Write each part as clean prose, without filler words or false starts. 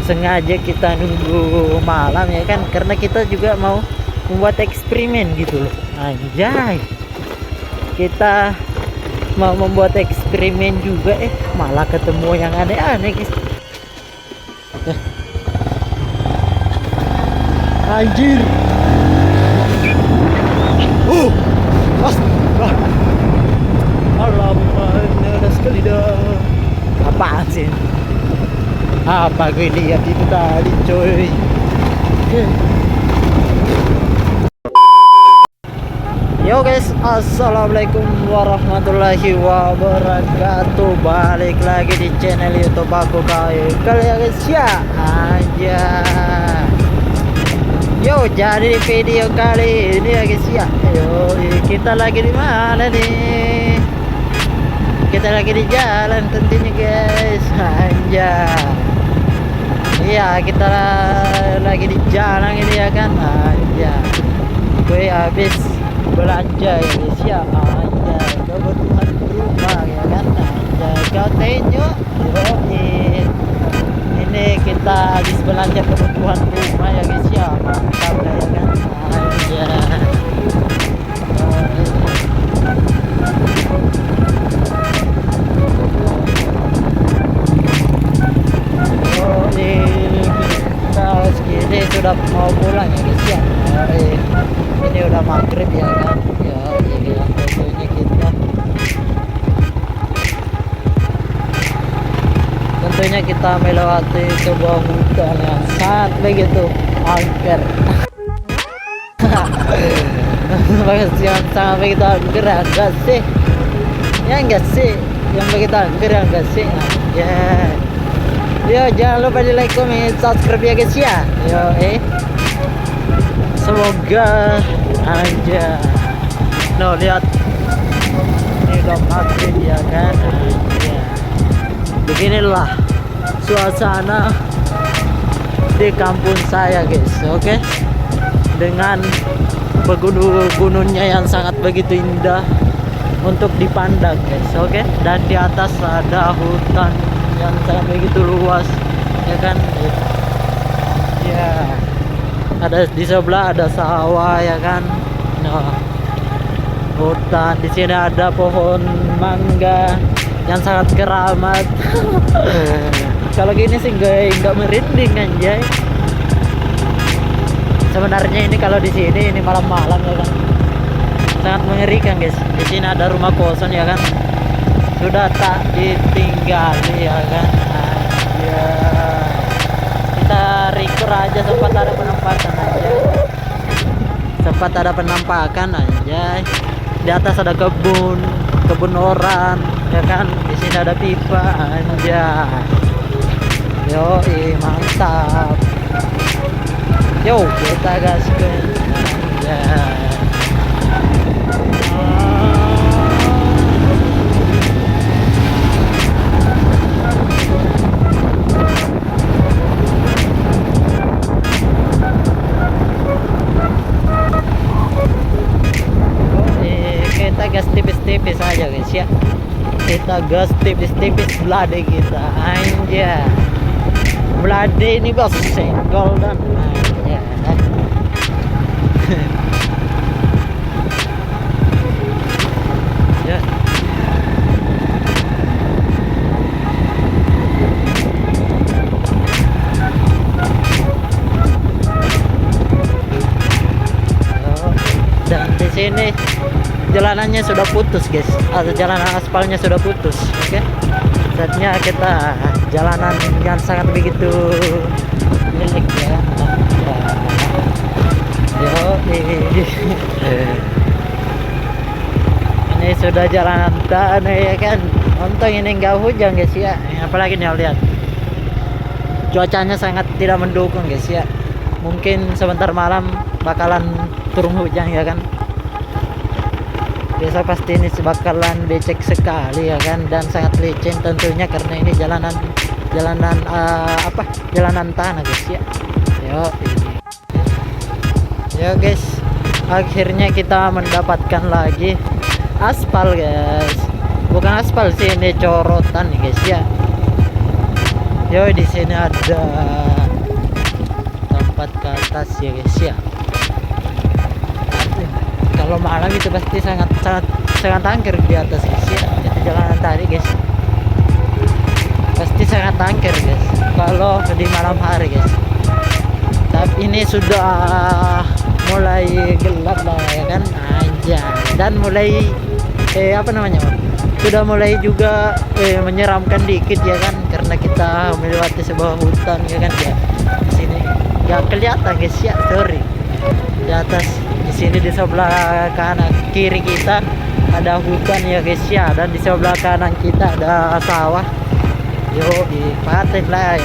sengaja kita nunggu malam ya kan, karena kita juga mau membuat eksperimen gitu loh. Anjay, kita mau membuat eksperimen juga, malah ketemu yang aneh-aneh guys. Anjir. Alamak, ada sekali dah. Apaan sih? Apa gue lihat itu tadi coy. Yo guys, assalamualaikum warahmatullahi wabarakatuh. Balik lagi di channel YouTube aku kali ya guys ya. Aja. Yo, jadi di video kali ini ya guys ya. Yo, kita lagi di mana nih? Kita lagi di jalan tentunya guys. Anjay. Iya, kita lagi di jalan ini ya kan. Anjay. Gue habis belanja ya guys ya. Anjay, kebutuhan rumah ya kan. Anjay, kau tengok. Ini kita habis belanja kebutuhan rumah ya guys ya. Mantap ya kan. Anjay. Ini sudah mau pulang ya guys ya. Ini udah maghrib ya kan. Ya, ini tentunya kita melewati sebuah hutan yang sangat begitu angker. Yang sangat begitu angker enggak sih? Ya enggak sih? Yang begitu angker enggak sih? Ya. Yo, jangan lupa di like, comment, subscribe ya guys ya. Yo, semoga aja. No, lihat. Ini udah maghrib ya kan. Ya. Beginilah suasana di kampung saya guys. Oke. Dengan pegunungan yang sangat begitu indah untuk dipandang guys. Oke. Dan di atas ada hutan yang sangat begitu luas ya kan. Ya, ada di sebelah ada sawah ya kan. Nah, hutan di sini ada pohon mangga yang sangat keramat. Kalau gini sih nggak merinding anjay. Sebenarnya ini kalau di sini ini malam-malam ya kan, sangat mengerikan guys. Di sini ada rumah kosong ya kan, sudah tak ditinggali ya kan. Ya, kita record aja sempat ada penampakan aja. Sempat ada penampakan aja. Di atas ada kebun orang ya kan. Di sini ada pipa aja. Yo, mantap. Yo, kita gaskan aja. Gas tipis-tipis aja guys ya. Kita gas tipis-tipis belade kita. Anjay. Belade ini bos senggol dan anjay. Ya. Dan di sini jalanannya sudah putus guys, atau jalanan aspalnya sudah putus. Oke, saatnya kita jalanan yang sangat begitu milik ya. Yo, ini sudah jalanan tanah ya kan. Untung ini enggak hujan guys ya. Apalagi nih lihat, cuacanya sangat tidak mendukung guys ya. Mungkin sebentar malam bakalan turun hujan ya kan. Biasa pasti ini bakalan becek sekali ya kan, dan sangat licin tentunya karena ini jalanan jalanan tanah guys ya. Yo guys, akhirnya kita mendapatkan lagi aspal guys. Bukan aspal sih, ini corotan guys ya. Yo, di sini ada tempat ke atas ya guys ya. Kalau malam itu pasti sangat angker di atas guys ya. Itu jalanan tadi guys, pasti sangat angker guys kalau di malam hari guys. Tapi ini sudah mulai gelap lah ya kan aja, dan mulai apa namanya, sudah mulai juga menyeramkan dikit ya kan, karena kita melewati sebuah hutan ya kan ya. Di sini nggak kelihatan guys ya, sorry. Di atas di sini di sebelah kanan kiri kita ada hutan ya guys ya, dan di sebelah kanan kita ada sawah. Yo, di paten lah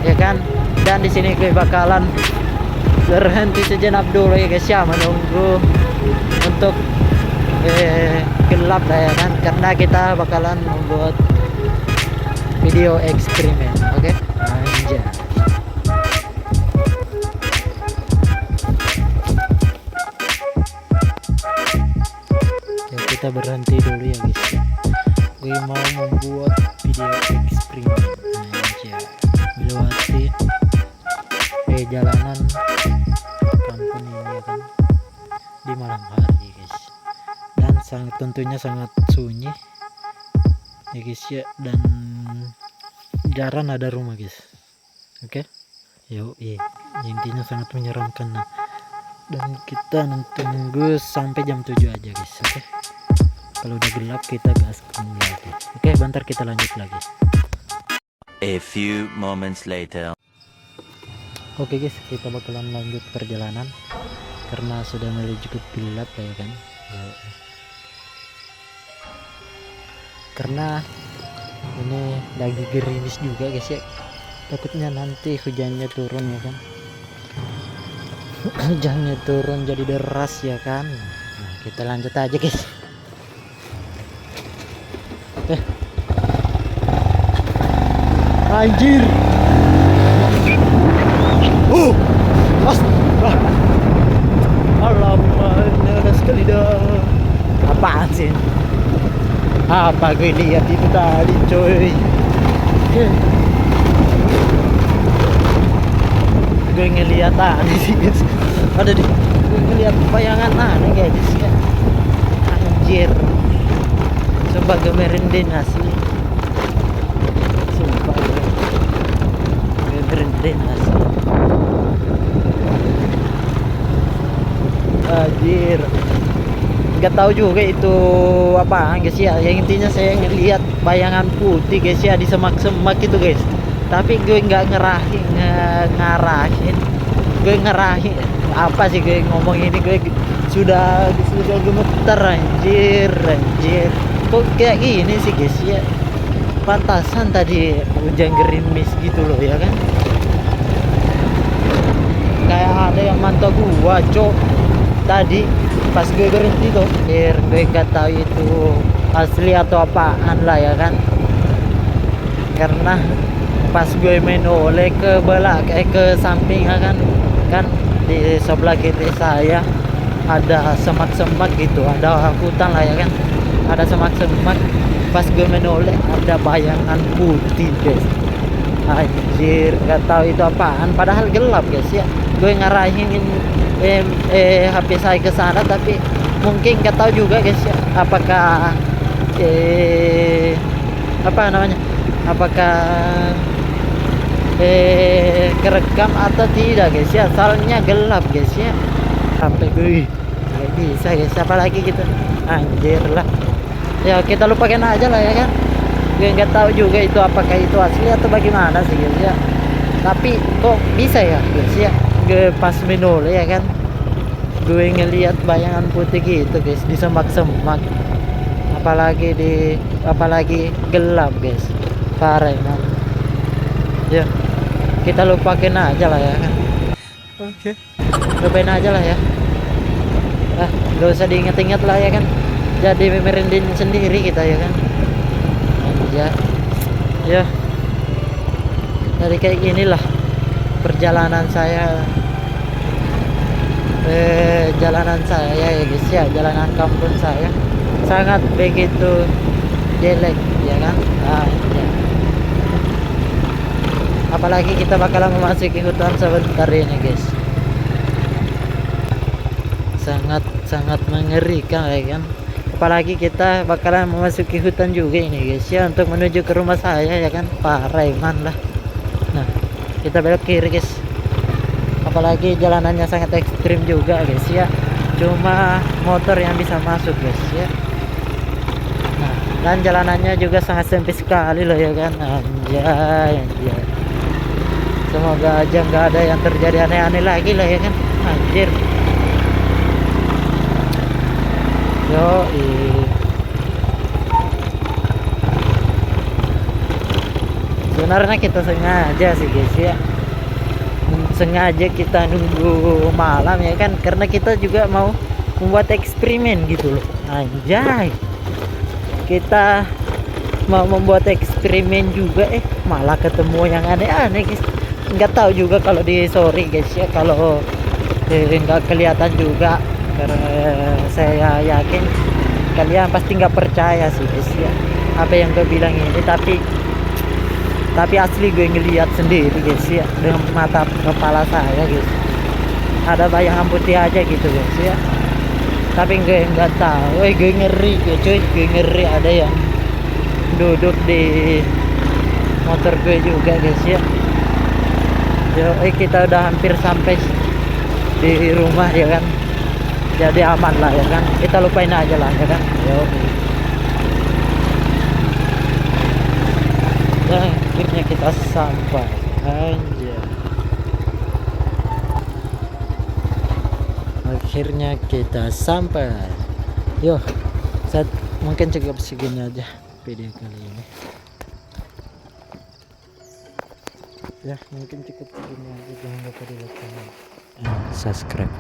ya kan. Dan di sini gue bakalan berhenti sejenak dulu ya guys ya, menunggu untuk gelap lah ya kan, karena kita bakalan membuat video eksperimen. Oke, anjay. Ya, kita berhenti dulu ya guys, gue mau membuat video eksperimen aja melewati jalanan kampung ini ya kan, di malam hari guys, dan tentunya sangat sunyi ya guys ya, dan jarang ada rumah guys. Oke, yuk intinya sangat menyeramkan. Nah, dan kita tunggu sampai jam 7 aja guys. Oke, kalau udah gelap kita gaskan lagi. Oke, bentar kita lanjut lagi. A few moments later. Oke guys, kita bakalan lanjut perjalanan karena sudah mulai cukup gelap ya kan. Karena ini lagi gerimis juga guys ya, takutnya nanti hujannya turun ya kan. Hujannya turun jadi deras ya kan. Nah, kita lanjut aja guys. Anjir. Alamak, ada sekali dah. Apaan sih? Apa gue lihat itu tadi coy? Gue ngeliat tadi sih guys. Ada di, gue ngeliat bayangan aneh guys ya. Anjir. Sumpah gue merinding asli. Sumpah gue merinding asli. Anjir, nggak tahu juga itu apa guys ya. Yang intinya saya ngelihat bayangan putih guys ya di semak-semak itu guys. Tapi gue nggak ngarahin. Gue ngarahin apa sih gue ngomong ini, gue sudah gemeter anjir. Kok kayak gini sih guys ya? Pantasan tadi hujan gerimis gitu loh ya kan. Kayak ada yang mantau gua cok tadi pas gue berhenti tuh, gue nggak tahu itu asli atau apaan lah ya kan, karena pas gue menoleh ke belakang ke samping ya kan di sebelah kiri saya ada semak-semak gitu, ada hutan lah ya kan, ada semak-semak. Pas gue menoleh ada bayangan putih guys. Anjir, nggak tahu itu apaan, padahal gelap guys ya. Gue ngarahin HP saya ke sana, tapi mungkin nggak tahu juga guys ya, apakah apa namanya, apakah kerekam atau tidak guys ya, soalnya gelap guys ya. Sampai gue nggak bisa guys, apalagi gitu. Anjir lah ya, kita lupakan aja lah ya kan. Gue nggak tahu juga itu apakah itu asli atau bagaimana sih guys ya, tapi kok bisa ya guys ya, gue pas menoleh ya kan, gue ngelihat bayangan putih gitu guys di semak-semak, apalagi gelap guys, parah emang ya. Kita lupakan aja lah ya kan. Oke, lupain aja lah ya, gak usah diinget-inget lah ya kan, jadi merinding sendiri kita ya kan. Ya dari kayak inilah perjalanan saya, ya guys ya, jalanan kampung saya sangat begitu jelek ya kan. Ya. apalagi kita bakalan memasuki hutan sebentar ini guys. Sangat mengerikan ya kan, apalagi kita bakalan memasuki hutan juga ini guys ya, untuk menuju ke rumah saya ya kan. Parah man lah. Nah, kita belok kiri guys, apalagi jalanannya sangat ekstrim juga guys ya, cuma motor yang bisa masuk guys ya. Nah, dan jalanannya juga sangat sempit sekali loh ya kan. Anjay. Semoga aja nggak ada yang terjadi aneh-aneh lagi lah ya kan. Anjir. Yoi. Sebenarnya kita sengaja sih guys ya, sengaja kita nunggu malam ya kan, karena kita juga mau membuat eksperimen gitu loh. Anjay, kita mau membuat eksperimen juga malah ketemu yang aneh-aneh guys. Nggak tahu juga kalau di sorry guys ya, kalau nggak kelihatan juga, karena saya yakin kalian pasti nggak percaya sih guys ya apa yang gue bilang ini, tapi asli gue ngelihat sendiri guys ya, dengan mata kepala saya guys. Ada bayangan putih aja gitu guys ya, tapi gue nggak tahu. Gue ngeri cuy, gue ngeri ada yang duduk di motor gue juga guys ya. Yo, kita udah hampir sampai di rumah ya kan, jadi aman lah ya kan, kita lupain aja lah ya kan. Yo, dan akhirnya kita sampai. Anjay, akhirnya kita sampai. Yo, mungkin cukup segini aja video kali ini ya, mungkin cukup segini aja. Jangan lupa di like, comment, and subscribe.